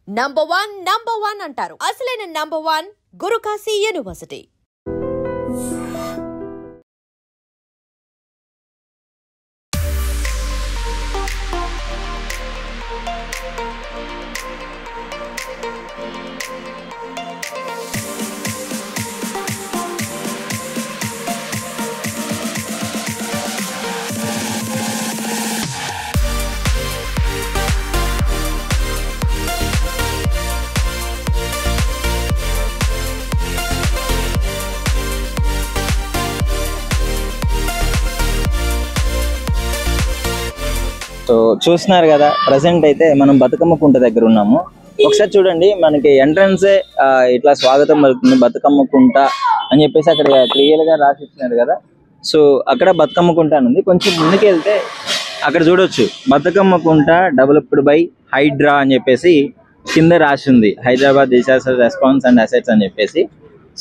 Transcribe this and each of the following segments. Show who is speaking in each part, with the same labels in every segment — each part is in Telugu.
Speaker 1: నంబర్ వన్ అంటారు. అసలైన నంబర్ 1 గురుకాశీ యూనివర్సిటీ.
Speaker 2: సో చూస్తున్నారు కదా, ప్రజెంట్ అయితే మనం బతుకమ్మ కుంట దగ్గర ఉన్నాము. ఒకసారి చూడండి, మనకి ఎంట్రన్సే ఇట్లా స్వాగతం పలుకుతుంది బతుకమ్మ కుంట అని చెప్పేసి అక్కడ క్లియర్ గా రాసి ఇచ్చినారు కదా. సో అక్కడ బతుకమ్మ కుంట అని ఉంది. కొంచెం ముందుకు వెళ్తే అక్కడ చూడొచ్చు బతుకమ్మ కుంట డెవలప్డ్ బై హైడ్రా అని చెప్పేసి కింద రాసి ఉంది, Hyderabad disaster response and assets అని చెప్పేసి.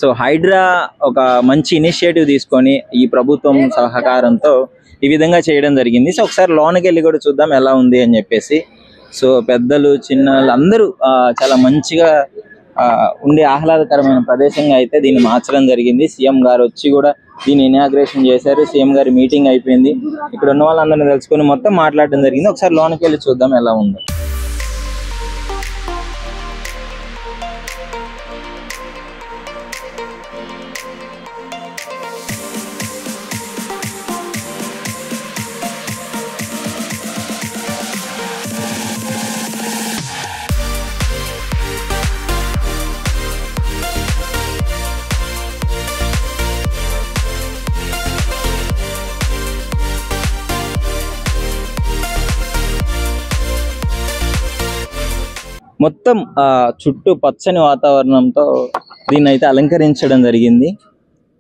Speaker 2: సో హైడ్రా ఒక మంచి ఇనిషియేటివ్ తీసుకొని ఈ ప్రభుత్వం సహకారంతో ఈ విధంగా చేయడం జరిగింది. సో ఒకసారి లోనకి వెళ్ళి కూడా చూద్దాం ఎలా ఉంది అని చెప్పేసి. సో పెద్దలు చిన్నలు అందరూ చాలా మంచిగా ఉండే ఆహ్లాదకరమైన ప్రదేశంగా అయితే దీన్ని మార్చడం జరిగింది. సీఎం గారు వచ్చి కూడా దీన్ని ఇనాగ్రేషన్ చేశారు. సీఎం గారి మీటింగ్ అయిపోయింది. ఇక్కడ ఉన్న వాళ్ళందరినీ తెలుసుకొని మొత్తం మాట్లాడడం జరిగింది. ఒకసారి లోనకి వెళ్ళి చూద్దాం ఎలా ఉందో. మొత్తం చుట్టూ పచ్చని వాతావరణంతో దీన్ని అయితే అలంకరించడం జరిగింది.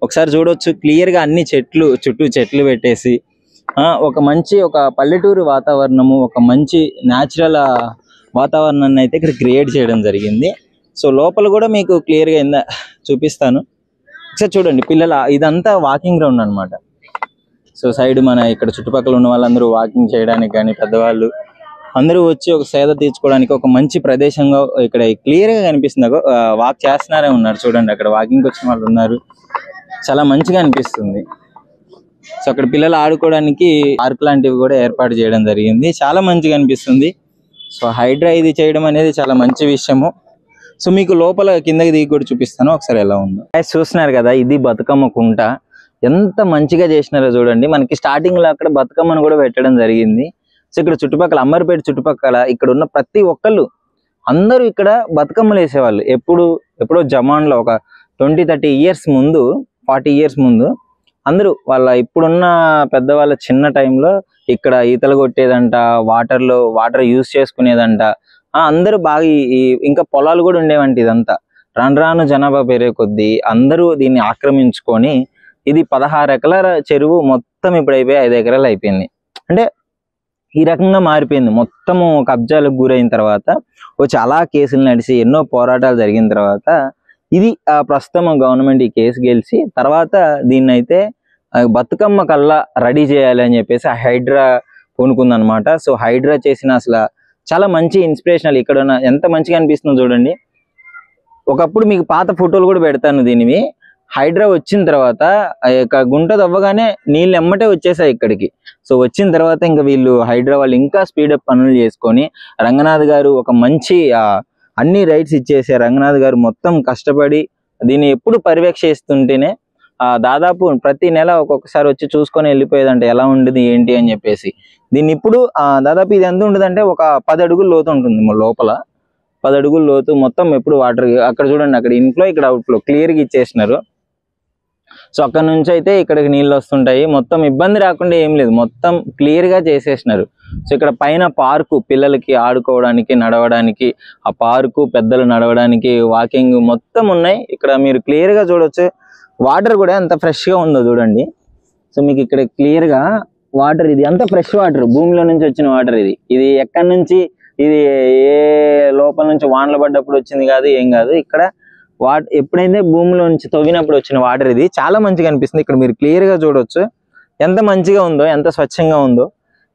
Speaker 2: ఒకసారి చూడొచ్చు క్లియర్ గా అన్ని చుట్టూ చెట్లు పెట్టేసి ఒక పల్లెటూరు వాతావరణము, ఒక మంచి న్యాచురల్ వాతావరణాన్ని అయితే ఇక్కడ క్రియేట్ చేయడం జరిగింది. సో లోపల కూడా మీకు క్లియర్ గా చూపిస్తాను. ఒకసారి చూడండి పిల్లల, ఇదంతా వాకింగ్ గ్రౌండ్ అన్నమాట. సో సైడ్ మన ఇక్కడ చుట్టుపక్కల ఉన్న వాళ్ళందరూ వాకింగ్ చేయడానికి కానీ పెద్దవాళ్ళు అందరూ వచ్చి ఒక సేద తీర్చుకోవడానికి ఒక మంచి ప్రదేశంగా ఇక్కడ క్లియర్ గా కనిపిస్తుంది. వాక్ చేస్తున్నారే ఉన్నారు చూడండి, అక్కడ వాకింగ్ వచ్చిన వాళ్ళు ఉన్నారు. చాలా మంచిగా అనిపిస్తుంది. సో అక్కడ పిల్లలు ఆడుకోవడానికి పార్క్ లాంటివి కూడా ఏర్పాటు చేయడం జరిగింది. చాలా మంచిగా అనిపిస్తుంది. సో హైడ్రా ఇది చేయడం అనేది చాలా మంచి విషయము. సో మీకు లోపల కిందకి దిగి కూడా చూపిస్తాను, ఒకసారి ఎలా ఉందో. చూస్తున్నారు కదా, ఇది బతుకమ్మ కుంట. ఎంత మంచిగా చేసినారో చూడండి. మనకి స్టార్టింగ్ లో అక్కడ బతుకమ్మను కూడా పెట్టడం జరిగింది. సో ఇక్కడ చుట్టుపక్కల అంబర్పేట చుట్టుపక్కల ఇక్కడ ఉన్న ప్రతి ఒక్కళ్ళు అందరూ ఇక్కడ బతుకమ్మలు వేసేవాళ్ళు. ఎప్పుడో జమాన్లో ఒక 20-30 ఇయర్స్ ముందు, 40 ఇయర్స్ ముందు అందరూ వాళ్ళ ఇప్పుడున్న పెద్దవాళ్ళ చిన్న టైంలో ఇక్కడ ఈతలు కొట్టేదంట, వాటర్ యూజ్ చేసుకునేదంట. అందరూ బాగా ఇంకా పొలాలు కూడా ఉండేవంట. ఇదంతా రాను రాను జనాభా పెరిగే కొద్దీ అందరూ దీన్ని ఆక్రమించుకొని ఇది 16 ఎకరాల చెరువు మొత్తం ఇప్పుడు అయిపోయి 5 ఎకరాలు అయిపోయింది. అంటే ఈ రకంగా మారిపోయింది. మొత్తము కబ్జాలకు గురైన తర్వాత చాలా కేసులు నడిచి ఎన్నో పోరాటాలు జరిగిన తర్వాత ఇది ప్రస్తుతం గవర్నమెంట్ ఈ కేసు గెలిచి తర్వాత దీన్ని అయితే బతుకమ్మ కల్లా రెడీ చేయాలి అని చెప్పేసి హైడ్రా పూనుకుందనమాట. సో హైడ్రా చేసిన అసలు చాలా మంచి ఇన్స్పిరేషనల్. ఇక్కడ ఎంత మంచిగా అనిపిస్తుందో చూడండి. ఒకప్పుడు మీకు పాత ఫోటోలు కూడా పెడతాను దీనివి. హైడ్రా వచ్చిన తర్వాత గుంట తవ్వగానే నీళ్ళు ఎమ్మటే వచ్చేసాయి ఇక్కడికి. సో వచ్చిన తర్వాత ఇంకా హైడ్రా వాళ్ళు ఇంకా స్పీడప్ పనులు చేసుకొని రంగనాథ్ గారు ఒక మంచి అన్ని రైట్స్ ఇచ్చేసారు. రంగనాథ్ గారు మొత్తం కష్టపడి దీన్ని ఎప్పుడు పర్యవేక్షిస్తుంటేనే దాదాపు ప్రతి నెల ఒక్కొక్కసారి వచ్చి చూసుకొని వెళ్ళిపోయేదంట ఎలా ఉండదు ఏంటి అని చెప్పేసి. దీన్ని ఇప్పుడు దాదాపు ఇది ఎంత ఉండదంటే ఒక 10 అడుగుల లోతు ఉంటుంది. లోపల 10 అడుగుల లోతు మొత్తం ఎప్పుడు వాటర్. అక్కడ చూడండి, అక్కడ ఇన్ఫ్లో ఇక్కడ అవుట్ఫ్లో క్లియర్గా ఇచ్చేసినారు. సో అక్కడ నుంచి అయితే ఇక్కడికి నీళ్ళు వస్తుంటాయి. మొత్తం ఇబ్బంది రాకుండా ఏం లేదు, మొత్తం క్లియర్ గా చేసేసినారు. సో ఇక్కడ పైన పార్కు, పిల్లలకి ఆడుకోవడానికి నడవడానికి ఆ పార్కు, పెద్దలు నడవడానికి వాకింగ్ మొత్తం ఉన్నాయి. ఇక్కడ మీరు క్లియర్ గా చూడొచ్చు. వాటర్ కూడా ఎంత ఫ్రెష్ గా ఉందో చూడండి. సో మీకు ఇక్కడ క్లియర్ గా వాటర్, ఇది అంత ఫ్రెష్ వాటర్, భూమిలో నుంచి వచ్చిన వాటర్. ఇది ఎక్కడి నుంచి, ఇది ఏ లోపల నుంచి వానలు పడ్డప్పుడు వచ్చింది కాదు, ఏం కాదు. ఇక్కడ ఎప్పుడైతే భూమిలో నుంచి తవ్వినప్పుడు వచ్చిన వాటర్. ఇది చాలా మంచిగా అనిపిస్తుంది. ఇక్కడ మీరు క్లియర్ గా చూడొచ్చు ఎంత మంచిగా ఉందో, ఎంత స్వచ్ఛంగా ఉందో.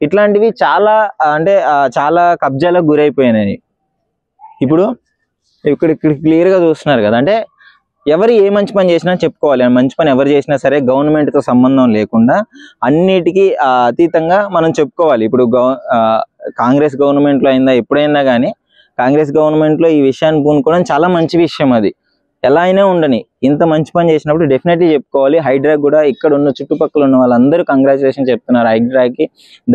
Speaker 2: ఇట్లాంటివి చాలా అంటే చాలా కబ్జాలకు గురైపోయినాయి. ఇప్పుడు ఇక్కడ క్లియర్ గా చూస్తున్నారు కదా, అంటే ఎవరు ఏ మంచి పని చేసినా చెప్పుకోవాలి. మంచి పని ఎవరు చేసినా సరే గవర్నమెంట్ తో సంబంధం లేకుండా అన్నిటికీ అతీతంగా మనం చెప్పుకోవాలి. ఇప్పుడు కాంగ్రెస్ గవర్నమెంట్ లో అయిందా, ఎప్పుడైందా కానీ కాంగ్రెస్ గవర్నమెంట్ లో ఈ విషయాన్ని పూనుకోవడం చాలా మంచి విషయం. అది ఎలా అయినా ఉండని, ఇంత మంచి పని చేసినప్పుడు డెఫినెట్లీ చెప్పుకోవాలి. హైడ్రా కూడా ఇక్కడ ఉన్న చుట్టుపక్కల ఉన్న వాళ్ళందరూ కంగ్రాచులేషన్ చెప్తున్నారు, హైడ్రాకి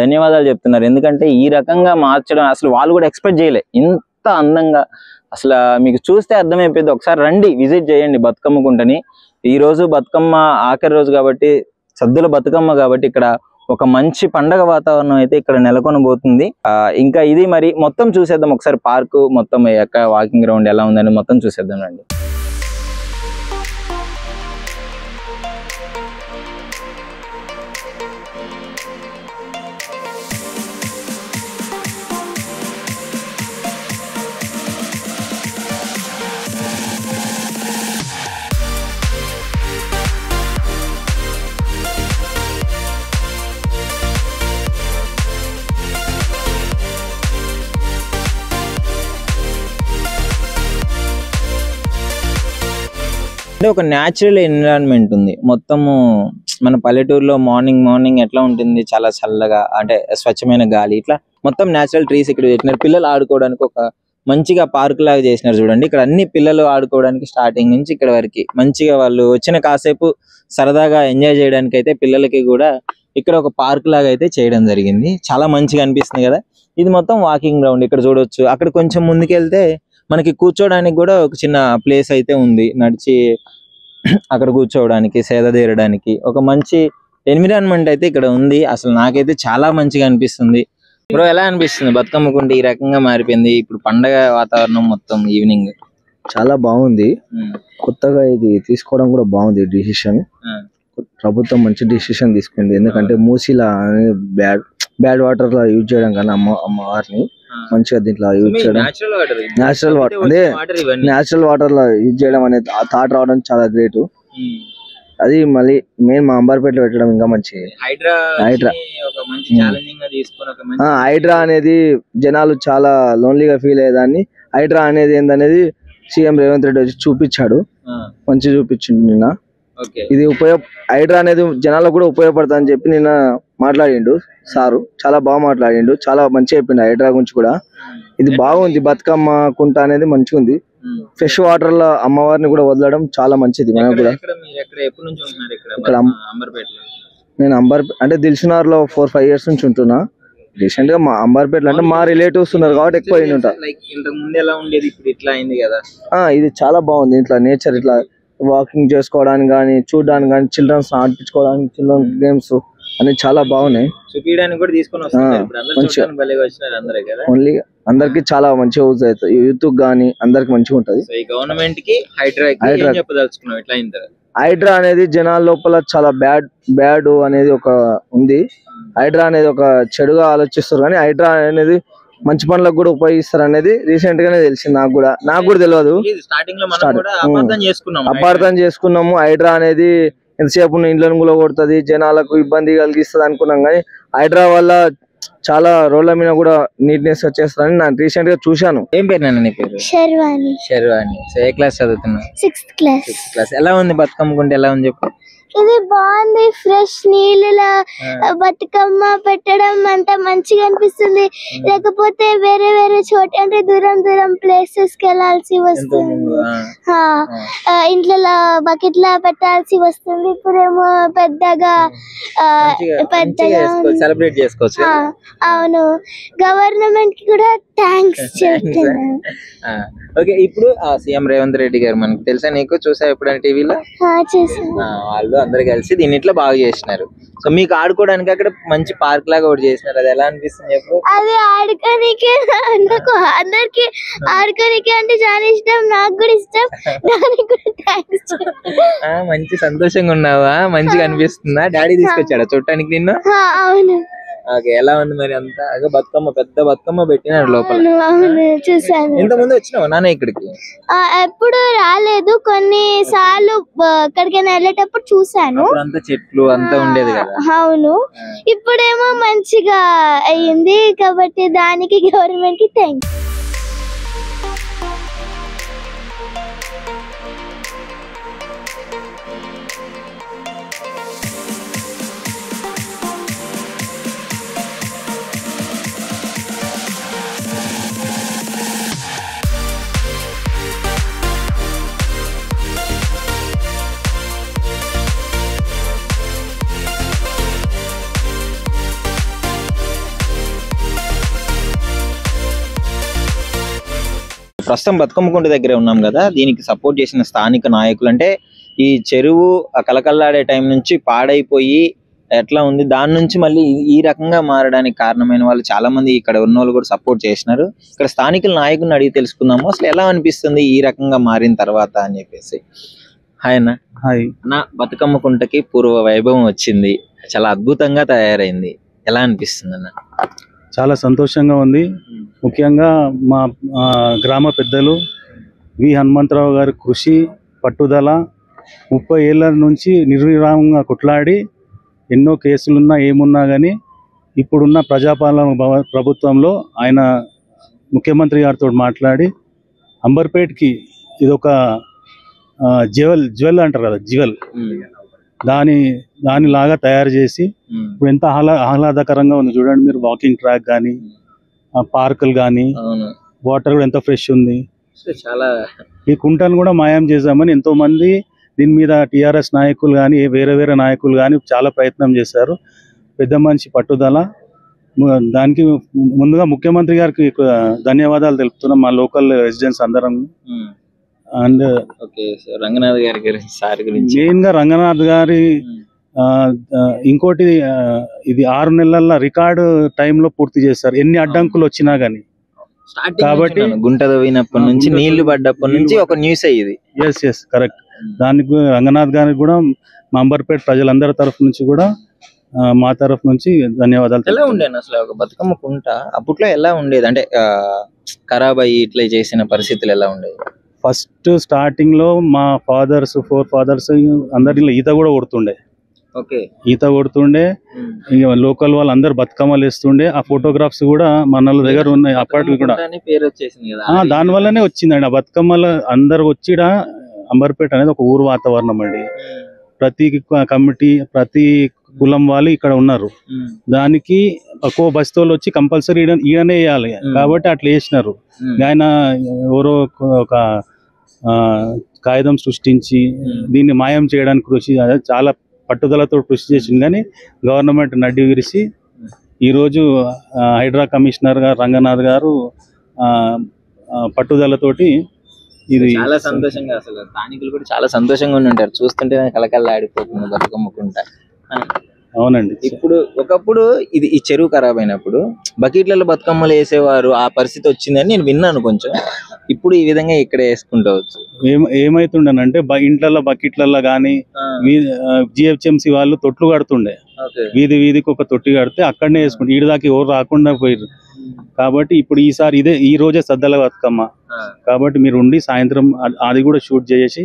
Speaker 2: ధన్యవాదాలు చెప్తున్నారు. ఎందుకంటే ఈ రకంగా మార్చడం అసలు వాళ్ళు కూడా ఎక్స్పెక్ట్ చేయలే. ఇంత అందంగా అసలు మీకు చూస్తే అర్థమైపోయింది. ఒకసారి రండి, విజిట్ చేయండి బతుకమ్మ కుంటని. ఈ రోజు బతుకమ్మ ఆఖరి రోజు కాబట్టి, సద్దుల బతుకమ్మ కాబట్టి ఇక్కడ ఒక మంచి పండగ వాతావరణం అయితే ఇక్కడ నెలకొనబోతుంది. ఇంకా ఇది మరి మొత్తం చూసేద్దాం ఒకసారి. పార్కు మొత్తం ఎక్కడ వాకింగ్ గ్రౌండ్ ఎలా ఉందని మొత్తం చూసేద్దాం రండి. అంటే ఒక న్యాచురల్ ఎన్విరాన్మెంట్ ఉంది మొత్తము. మన పల్లెటూరులో మార్నింగ్ ఎట్లా ఉంటుంది, చాలా చల్లగా, అంటే స్వచ్ఛమైన గాలి, ఇట్లా మొత్తం న్యాచురల్ ట్రీస్ ఇక్కడ పెట్టినారు. పిల్లలు ఆడుకోవడానికి ఒక మంచిగా పార్క్ లాగా చేసినారు చూడండి. ఇక్కడ అన్ని పిల్లలు ఆడుకోవడానికి స్టార్టింగ్ నుంచి ఇక్కడ వరకు మంచిగా వాళ్ళు వచ్చిన కాసేపు సరదాగా ఎంజాయ్ చేయడానికి అయితే పిల్లలకి కూడా ఇక్కడ ఒక పార్క్ లాగా అయితే చేయడం జరిగింది. చాలా మంచిగా అనిపిస్తుంది కదా. ఇది మొత్తం వాకింగ్ గ్రౌండ్ ఇక్కడ చూడొచ్చు. అక్కడ కొంచెం ముందుకెళ్తే మనకి కూర్చోడానికి కూడా ఒక చిన్న ప్లేస్ అయితే ఉంది. నడిచి అక్కడ కూర్చోవడానికి, సేద తీరడానికి ఒక మంచి ఎన్విరాన్మెంట్ అయితే ఇక్కడ ఉంది. అసలు నాకైతే చాలా మంచిగా అనిపిస్తుంది. బ్రో ఎలా అనిపిస్తుంది బతుకమ్మ కుంట ఈ రకంగా మారిపోయింది ఇప్పుడు, పండగ వాతావరణం మొత్తం ఈవినింగ్?
Speaker 3: చాలా బాగుంది. కొత్తగా ఇది తీసుకోవడం కూడా బాగుంది డిసిషన్. ప్రభుత్వం మంచి డిసిషన్ తీసుకుంది. ఎందుకంటే మూసిలా బ్యాడ్ వాటర్ లా యూజ్ చేయడం కన్నా అమ్మవారిని మంచిగా దీంట్లో యూజ్ చేయడం, నేచురల్ వాటర్ అదే నేచురల్ వాటర్ లా యూజ్ చేయడం అనేది ఆ థాట్ రావడం చాలా గ్రేట్. అది మళ్ళీ మెయిన్ మా అంబర్పేటలో పెట్టడం ఇంకా మంచి. హైడ్రా అనేది జనాలు చాలా లోన్లీగా ఫీల్ అయ్యేదాన్ని. హైడ్రా అనేది ఏందనేది సీఎం రేవంత్ రెడ్డి వచ్చి చూపించాడు, మంచి చూపించిండు నిన్న. ఇది హైడ్రా అనేది జనాలకు కూడా ఉపయోగపడుతుంది అని చెప్పి నిన్న మాట్లాడిండు సారు. చాలా బాగా మాట్లాడిండు, చాలా మంచిగా చెప్పిండు హైడ్రా గురించి కూడా. ఇది బాగుంది. బతుకమ్మ కుంట అనేది మంచిగా ఉంది. ఫ్రెష్ వాటర్ లో అమ్మవారిని కూడా వదలడం చాలా మంచిది. మనకు కూడా ఇక్కడ నేను అంటే దిల్సునార్ లో 4-5 years నుంచి ఉంటున్నా. రీసెంట్ గా మా అంబర్పేటలో అంటే మా రిలేటివ్స్ ఉన్నారు కాబట్టి ఎక్కువ ఉంటా. ఇది చాలా బాగుంది. ఇట్లా నేచర్ ఇట్లా వాకింగ్ చేసుకోవడానికి కానీ, చూడడానికి కానీ, చిల్డ్రన్స్ ఆడిపించుకోవడానికి, చిల్డ్రన్ గేమ్స్ అన్ని చాలా బాగున్నాయి. ఓన్లీ అందరికి చాలా మంచిగా యూజ్ అవుతుంది. యూత్ గానీ అందరికి మంచిగా ఉంటది.
Speaker 2: గవర్నమెంట్ కి
Speaker 3: హైడ్రా అనేది జనాల లోపల చాలా బ్యాడ్ అనేది ఒక ఉంది. హైడ్రా అనేది ఒక చెడుగా ఆలోచిస్తారు, కానీ హైడ్రా అనేది మంచి పనులకు కూడా ఉపయోగిస్తారు అనేది రీసెంట్ గానే తెలిసింది. నాకు కూడా తెలియదు. అపార్థం చేసుకున్నాము. హైడ్రా అనేది ఎంతసేపు ఇంట్లో కూడా కొడుతుంది, జనాలకు ఇబ్బంది కలిగిస్తుంది అనుకున్నాం, కానీ హైడ్రా వల్ల చాలా రోడ్ల మీద కూడా నీట్నెస్ వచ్చేస్తారని నేను రీసెంట్ గా చూశాను.
Speaker 2: ఏం పేరు నాన్న నీ పేరు? శర్వాణి. ఏ క్లాస్ చదువుతున్నా?
Speaker 4: 6th class.
Speaker 2: ఎలా ఉంది బతుకమ్మ కుంట, ఎలా ఉంది చెప్పు?
Speaker 4: ఇది బాగుంది. ఫ్రెష్ నీళ్ళ బతుకమ్మ పెట్టడం అంతా మంచిగా అనిపిస్తుంది. లేకపోతే వేరే చోట అంటే దూరం ప్లేసెస్ కి వెళ్ళాల్సి వస్తుంది. ఇంట్లో బకెట్ లా పెట్టాల్సి వస్తుంది. ఇప్పుడేమో పెద్దగా
Speaker 2: సెలబ్రేట్ చేసుకోవచ్చు.
Speaker 4: అవును, గవర్నమెంట్ కి కూడా థ్యాంక్స్ చెప్తున్నాను.
Speaker 2: ఓకే, ఇప్పుడు సీఎం రేవంత్ రెడ్డి గారు మనకు తెలుసా, నీకు చూసా ఎప్పుడైనా టీవీలో? వాళ్ళు అందరు కలిసి దీన్ని ఇట్లా బాగా చేసినారు. సో మీకు ఆడుకోవడానికి అక్కడ మంచి పార్క్ లాగా ఒకటి చేసినారు. అది ఎలా అనిపిస్తుంది చెప్పు?
Speaker 4: అది ఆడుకోనికే, నాకు అందరికి ఆడుకోనికే అంటే చాలా ఇష్టం. నాకు కూడా ఇష్టం. దానికి కూడా థ్యాంక్స్.
Speaker 2: మంచి సంతోషంగా ఉన్నావా? మంచిగా అనిపిస్తుందా? డాడీ తీసుకొచ్చాడా చూడటానికి నిన్ను?
Speaker 4: అవును.
Speaker 2: ఓకే, ఎలా ఉంది మరి అంతా? బతుకమ్మ, పెద్ద బతుకమ్మ పెట్టినారు లోపల.
Speaker 4: చూసాను.
Speaker 2: ఇంతకుముందు వచ్చినావు నాన్న ఇక్కడికి?
Speaker 4: ఎప్పుడు రాలేదు, కొన్ని సార్లు ఎక్కడికైనా వెళ్ళేటప్పుడు చూసాను.
Speaker 2: అంతా చెట్లు అంతా ఉండేది కదా.
Speaker 4: అవును, ఇప్పుడేమో మంచిగా అయ్యింది కాబట్టి దానికి గవర్నమెంట్ కి థ్యాంక్స్.
Speaker 2: ప్రస్తుతం బతుకమ్మకుంట దగ్గర ఉన్నాం కదా, దీనికి సపోర్ట్ చేసిన స్థానిక నాయకులు అంటే ఈ చెరువు కలకల్లాడే టైం నుంచి పాడైపోయి ఎట్లా ఉంది, దాని నుంచి మళ్ళీ ఈ రకంగా మారడానికి కారణమైన వాళ్ళు చాలా మంది ఇక్కడ ఉన్న వాళ్ళు కూడా సపోర్ట్ చేసినారు. ఇక్కడ స్థానికుల నాయకులను అడిగి తెలుసుకుందాము అసలు ఎలా అనిపిస్తుంది ఈ రకంగా మారిన తర్వాత అని చెప్పేసి. హాయ్ అన్న.
Speaker 3: హాయ్.
Speaker 2: నా బతుకమ్మకుంటకి పూర్వ వైభవం వచ్చింది, చాలా అద్భుతంగా తయారైంది, ఎలా అనిపిస్తుంది అన్న?
Speaker 5: చాలా సంతోషంగా ఉంది. ముఖ్యంగా మా గ్రామ పెద్దలు వి హనుమంతరావు గారి కృషి పట్టుదల 30 ఏళ్ళ నుంచి నిర్విరామంగా కొట్లాడి ఎన్నో కేసులున్నా ఏమున్నా కానీ ఇప్పుడున్న ప్రజాపాలన ప్రభుత్వంలో ఆయన ముఖ్యమంత్రి గారితో మాట్లాడి అంబర్పేట్కి ఇదొక జ్యువెల్ అంటారు కదా, జ్యువెల్ దానిలాగా తయారు చేసి ఇప్పుడు ఎంత ఆహ్లాదకరంగా ఉంది చూడండి మీరు. వాకింగ్ ట్రాక్ కానీ పార్కులు కానీ వాటర్ కూడా ఎంత ఫ్రెష్ ఉంది.
Speaker 2: చాలా
Speaker 5: ఈ కుంటను కూడా మాయం చేశామని ఎంతో మంది దీని మీద టిఆర్ఎస్ నాయకులు కానీ వేరే నాయకులు కానీ చాలా ప్రయత్నం చేశారు. పెద్ద మనిషి పట్టుదల, దానికి ముందుగా ముఖ్యమంత్రి గారికి ధన్యవాదాలు తెలుపుతున్నాం మా లోకల్ రెసిడెంట్స్ అందరం. అండ్
Speaker 2: రంగనాథ్ గారి సార్ గురించి
Speaker 5: మెయిన్ గా రంగనాథ్ గారి ఇంకోటి ఇది 6 నెలల రికార్డు టైంలో పూర్తి చేస్తారు ఎన్ని అడ్డంకులు వచ్చినా గానీ. కాబట్టి
Speaker 2: గుంట తవ్వినప్పటి నుంచి నీళ్లు పడ్డప్పటి నుంచి ఒక న్యూస్ అయ్యింది.
Speaker 5: Yes correct. దానికి రంగనాథ్ గారికి కూడా మా అంబర్పేట ప్రజలందరి తరఫు నుంచి కూడా మా తరఫు నుంచి ధన్యవాదాలు.
Speaker 2: ఎలా ఉండేది అసలు ఒక బతుకమ్మ కుంట అప్పట్లో? ఎలా ఉండేది అంటే ఖరాబ్ అయ్యి ఇట్లా చేసిన పరిస్థితులు ఎలా ఉండేది?
Speaker 5: ఫస్ట్ స్టార్టింగ్ లో మా ఫోర్ ఫాదర్స్ అందరిలో ఈత కూడా కొడుతుండే. ఈత కొడుతుండే, లోకల్ వాళ్ళు అందరు బతుకమ్మలు వేస్తుండే. ఆ ఫోటోగ్రాఫ్స్ కూడా మన దగ్గర ఉన్నాయి అప్పట్లో కూడా. దాని వల్లనే వచ్చిందండి ఆ బతుకమ్మలు అందరు వచ్చి. అంబర్పేట అనేది ఒక ఊరు వాతావరణం అండి. ప్రతి కమిటీ ప్రతి కులం వాళ్ళు ఇక్కడ ఉన్నారు. దానికి ఒక్కో బస్తోళ్ళు వచ్చి కంపల్సరీ ఈయనే వేయాలి కాబట్టి అట్లా వేసినారు. ఆయన ఎవరో ఒక కాగితం సృష్టించి దీన్ని మాయం చేయడానికి కృషి చాలా పట్టుదలతో కృషి చేసింది. కానీ గవర్నమెంట్ నడ్డి విరిసి ఈరోజు హైడ్రా కమిషనర్ గారు రంగనాథ్ గారు పట్టుదలతోటి ఇది
Speaker 2: చాలా సంతోషంగా, అసలు స్థానికులు కూడా చాలా సంతోషంగా ఉండి ఉంటారు. చూస్తుంటే కలకల్లాడిపోతుంది బతుకమ్మకుంట.
Speaker 5: అవునండి.
Speaker 2: ఇప్పుడు ఒకప్పుడు ఈ చెరువు ఖరాబ్ అయినప్పుడు బకెట్లలో బతుకమ్మలు వేసేవారు, ఆ పరిస్థితి వచ్చిందని నేను విన్నాను కొంచెం. ఇప్పుడు ఈ విధంగా ఇక్కడ వేసుకుంటవచ్చు.
Speaker 5: ఏమైతుండనంటే ఇంట్లలో బకెట్లలో కానీ జిహెచ్ఎంసి వాళ్ళు తొట్లు కడుతుండే. వీధికి ఒక తొట్టి కడితే అక్కడనే వేసుకుంటే ఈడ దాకా ఎవరు రాకుండా పోయారు. కాబట్టి ఇప్పుడు ఈసారి ఈ రోజే సద్దల బతుకమ్మ కాబట్టి మీరు ఉండి సాయంత్రం అది కూడా షూట్ చేసి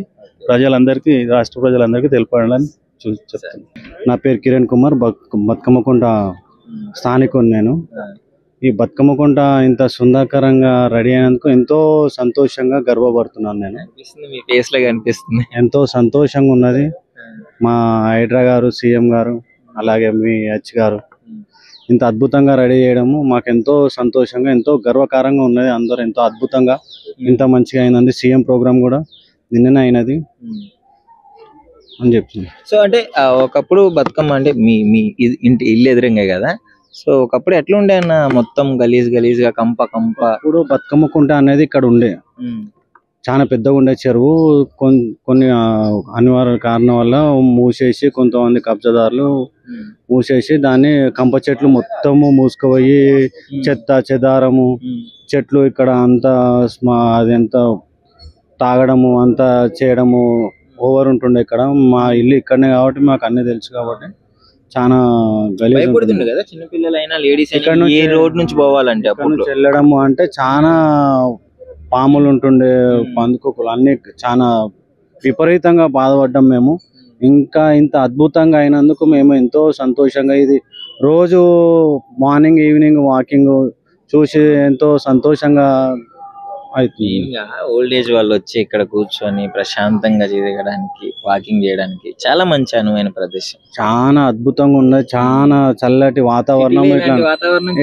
Speaker 5: ప్రజలందరికీ, రాష్ట్ర ప్రజలందరికీ తెలపాలని చెప్తాను. నా పేరు కిరణ్ కుమార్, బతుకమ్మకుంట స్థానికుని నేను. ఈ బతుకమ్మకుంట ఇంత సుందరకరంగా రెడీ అయినందుకు ఎంతో సంతోషంగా గర్వపడుతున్నాను నేను.
Speaker 2: మీ ఫేస్ లో కనిపిస్తుంది.
Speaker 5: ఎంతో సంతోషంగా ఉన్నది. మా హైడ్రా గారు, సీఎం గారు, అలాగే మీ హెచ్ గారు ఇంత అద్భుతంగా రెడీ చేయడము మాకు ఎంతో సంతోషంగా, ఎంతో గర్వకారంగా ఉన్నది. అందరూ ఎంతో అద్భుతంగా ఇంత మంచిగా అయినది. సీఎం ప్రోగ్రామ్ కూడా నిన్ననే అయినది అని చెప్తుంది.
Speaker 2: సో అంటే ఒకప్పుడు బతుకమ్మ అంటే మీ ఇంటి ఇల్లు ఎదురంగా కదా, సో ఒకప్పుడు ఎట్లా ఉండే అన్న? మొత్తం గలీజ్ గా కంప.
Speaker 5: ఇప్పుడు బతుకమ్మకుంట అనేది ఇక్కడ ఉండే చాలా పెద్దగా ఉండే చెరువు. కొన్ని అనివార్య కారణం వల్ల మూసేసి, కొంతమంది కబ్జాదారులు మూసేసి దాన్ని కంప చెట్లు మొత్తము మూసుకుపోయి చెత్త చెదారము చెట్లు ఇక్కడ అంతా అదంతా తాగడము అంతా చేయడము ఓవర్ ఉంటుండే. ఇక్కడ మా ఇల్లు ఇక్కడనే కాబట్టి మాకు అన్ని తెలుసు కాబట్టి చాలా గలీజ్
Speaker 2: కదా. చిన్నపిల్లలైనా లేడీస్ ఈ రోడ్ నుంచి పోవాలంటే అప్పుడు
Speaker 5: వెళ్ళడము అంటే చాలా పాములు ఉంటుండే, పందుకోకులు అన్ని చాలా విపరీతంగా బాధపడ్డాం మేము. ఇంకా ఇంత అద్భుతంగా అయినందుకు మేము ఎంతో సంతోషంగా, ఇది రోజు మార్నింగ్ ఈవినింగ్ వాకింగ్ చూసి ఎంతో సంతోషంగా
Speaker 2: ఓల్డ్ ఏజ్ వాళ్ళు వచ్చి ఇక్కడ కూర్చొని ప్రశాంతంగా తిరగడానికి, వాకింగ్ చేయడానికి చాలా మంచి అనువైన ప్రదేశం.
Speaker 5: చాలా అద్భుతంగా ఉన్నది. చాలా చల్లటి వాతావరణం.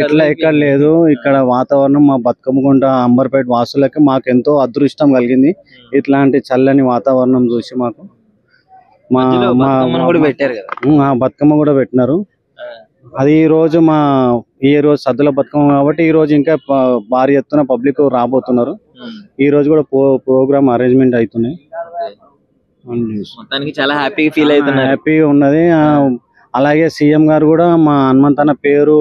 Speaker 5: ఇట్లా ఎక్కడ లేదు. ఇక్కడ వాతావరణం మా బతుకమ్మకుంట అంబర్పేట వాసులకి మాకు ఎంతో అదృష్టం కలిగింది. ఇట్లాంటి చల్లని వాతావరణం చూసి మాకు బతుకమ్మ కూడా పెట్టినారు. అది ఈ రోజు రోజు సద్దుల బతుకమ్మ కాబట్టి ఈ రోజు ఇంకా భారీ ఎత్తున పబ్లిక్ రాబోతున్నారు. ఈ రోజు కూడా ప్రోగ్రామ్ అరేంజ్మెంట్ అవుతున్నాయి.
Speaker 2: మొత్తానికి చాలా హ్యాపీగా ఫీల్ అవుతున్నారు.
Speaker 5: హ్యాపీగా ఉన్నది. అలాగే సీఎం గారు కూడా మా హనుమంతన్న పేరు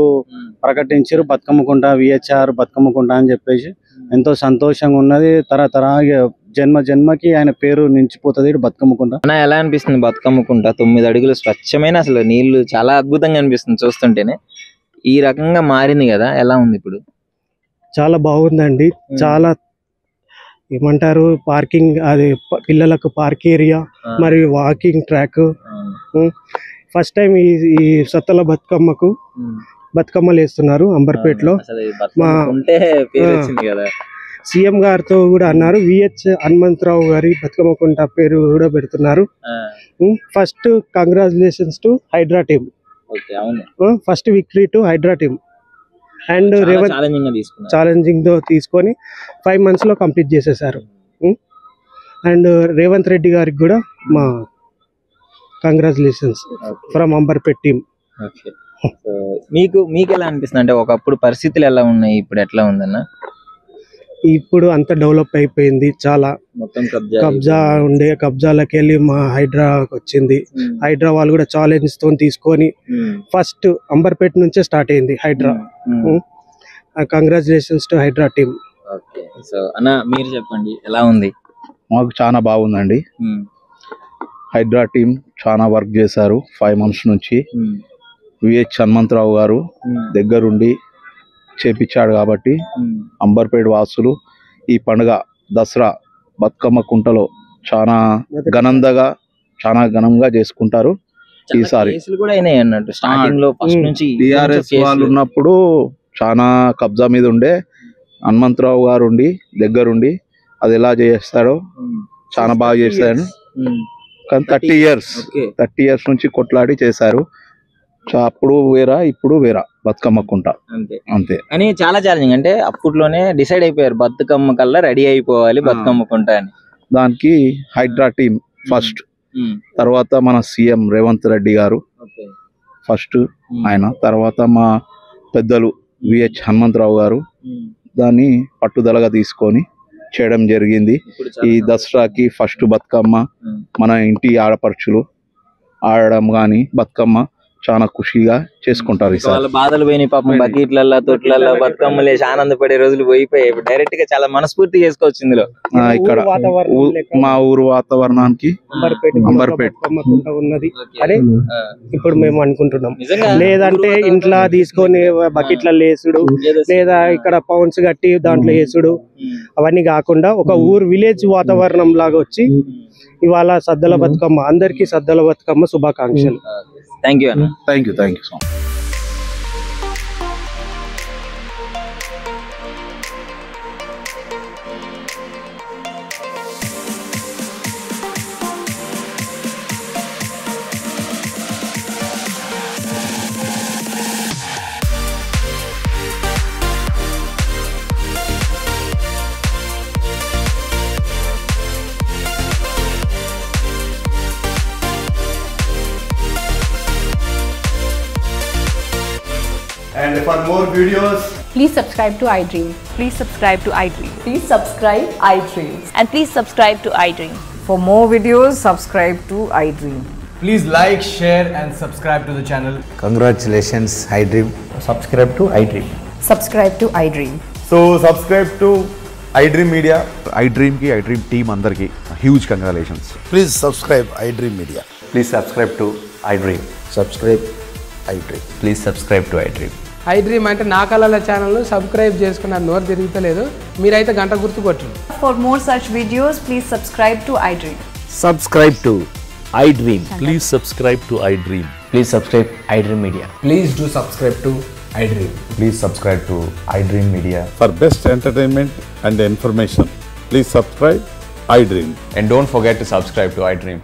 Speaker 5: ప్రకటించారు. బతుకమ్మకుంట విహెచ్ఆర్ బతుకమ్మకుంట అని చెప్పేసి ఎంతో సంతోషంగా ఉన్నది. తరతరాగా జన్మకి ఆయన పేరు నిలిచిపోతుంది బతుకమ్మకుంట.
Speaker 2: ఎలా అనిపిస్తుంది బతుకమ్మకుంట? 9 అడుగులు స్వచ్ఛమైన అసలు నీళ్లు చాలా అద్భుతంగా అనిపిస్తుంది చూస్తుంటేనే. ఈ రకంగా మారింది కదా, ఎలా ఉంది ఇప్పుడు?
Speaker 6: చాలా బాగుందండి. చాలా ఏమంటారు, పార్కింగ్, అది పిల్లలకు పార్క్ ఏరియా మరియు వాకింగ్ ట్రాక్. ఫస్ట్ టైం ఈ సత్తల బతుకమ్మకు బతుకమ్మలు వేస్తున్నారు అంబర్పేటలో. సీఎం గారితో కూడా అన్నారు. విహెచ్ హనుమంతరావు గారి బతుకమ్మకుంట పేరు కూడా పెడుతున్నారు. First congratulations to HYDRAA team. First victory to HYDRAA team. And challenging తో తీసుకొని 5 months లో కంప్లీట్ చేసేసారు. అండ్ రేవంత్ రెడ్డి గారికి కూడా మా కంగ్రాచులేషన్స్ ఫ్రమ్ అంబర్పేట్ టీమ్.
Speaker 2: మీకు ఎలా అనిపిస్తుంది? అంటే ఒకప్పుడు పరిస్థితులు ఎలా ఉన్నాయి, ఇప్పుడు ఎట్లా ఉందన్న?
Speaker 6: ఇప్పుడు అంత డెవలప్ అయిపోయింది. చాలా కబ్జా ఉండే, కబ్జాలకు వెళ్ళి మా హైడ్రా వచ్చింది. హైడ్రా వాళ్ళు కూడా ఛాలెంజ్ తో తీసుకొని ఫస్ట్ అంబర్పేట నుంచే స్టార్ట్ అయింది HYDRAA. Congratulations to HYDRAA team.
Speaker 2: So అన్న మీరు చెప్పండి ఎలా ఉంది?
Speaker 7: మాకు చాలా బాగుందండి. హైడ్రా టీం చాలా వర్క్ చేశారు 5 months నుంచి. విహెచ్ హనుమంతరావు గారు దగ్గరుండి చేపించాడు కాబట్టి అంబర్పేట వాసులు ఈ పండుగ దసరా బతుకమ్మ కుంటలో చాలా ఘనంగా చేసుకుంటారు. ఈసారి టిఆర్ఎస్ వాళ్ళు ఉన్నప్పుడు చాలా కబ్జా మీద ఉండే, హనుమంతరావు గారు దగ్గరుండి అది ఎలా చేస్తాడో చాలా బాగా చేశారు. కానీ 30 years నుంచి కొట్లాడి చేశారు. అప్పుడు వేరా ఇప్పుడు వేరా బతుకమ్మ కుంట అంతే.
Speaker 2: కానీ చాలా ఛాలెంజింగ్. అంటే అప్పట్లోనే డిసైడ్ అయిపోయారు బతుకమ్మ కల్లా రెడీ అయిపోవాలి బతుకమ్మ కుంట అని.
Speaker 7: దానికి హైడ్రా టీమ్ ఫస్ట్, తర్వాత మన సీఎం రేవంత్ రెడ్డి గారు ఫస్ట్ ఆయన, తర్వాత మా పెద్దలు విహెచ్ హనుమంతరావు గారు దాన్ని పట్టుదలగా తీసుకొని చేయడం జరిగింది. ఈ దసరాకి ఫస్ట్ బతుకమ్మ మన ఇంటి ఆడపడుచులు ఆడడం గాని బతుకమ్మ చాలా ఖుషిగా చేసుకుంటారు.
Speaker 2: వాళ్ళ బాధలు పోయినాయి పాపం, బకెట్లలో తొట్లలో బతుకమ్మలు వేసి ఆనందపడే రోజులు పోయిపోయాయి. డైరెక్ట్ గా చాలా మనస్ఫూర్తి చేసుకోవచ్చు ఇందులో.
Speaker 7: ఇక్కడ మా ఊరు వాతావరణానికి అంబర్పేట
Speaker 6: ఉన్నది అని ఇప్పుడు మేము అనుకుంటున్నాం. లేదంటే ఇంట్లో తీసుకొని బకెట్లలో వేసుడు, లేదా ఇక్కడ పౌండ్స్ కట్టి దాంట్లో వేసుడు, అవన్నీ కాకుండా ఒక ఊరు విలేజ్ వాతావరణం లాగా వచ్చి ఇవాళ సద్దల బతుకమ్మ, అందరికీ సద్దల బతుకమ్మ శుభాకాంక్షలు.
Speaker 2: థ్యాంక్ యూ అన్న.
Speaker 7: Thank you so much.
Speaker 8: And for more videos,
Speaker 9: please subscribe to iDream.
Speaker 10: Please subscribe to iDream.
Speaker 9: Please subscribe iDream.
Speaker 10: And please subscribe to iDream.
Speaker 9: For more videos, subscribe to iDream.
Speaker 8: please like, share and subscribe to the channel.
Speaker 11: Congratulations iDream.
Speaker 12: Subscribe to iDream.
Speaker 9: Subscribe to iDream.
Speaker 8: So subscribe to iDream Media.
Speaker 13: iDream ki iDream team andarki huge congratulations.
Speaker 11: Please subscribe iDream Media.
Speaker 12: Please subscribe to iDream.
Speaker 11: Subscribe iDream.
Speaker 12: Please subscribe to iDream.
Speaker 14: iDream అంటే నా కళల ఛానల్ సబ్స్క్రైబ్ చేసుకున్న నోరు తిరుగుతలేదు, మీరైతే గంట గుర్తు కొట్టండి.
Speaker 10: For more such videos, please subscribe to iDream.
Speaker 12: Subscribe to iDream.
Speaker 15: Please subscribe to iDream.
Speaker 12: Please subscribe iDream Media.
Speaker 8: Please do subscribe to iDream.
Speaker 13: Please subscribe to iDream Media.
Speaker 15: For best entertainment and information, please subscribe iDream.
Speaker 12: And don't forget to subscribe to iDream.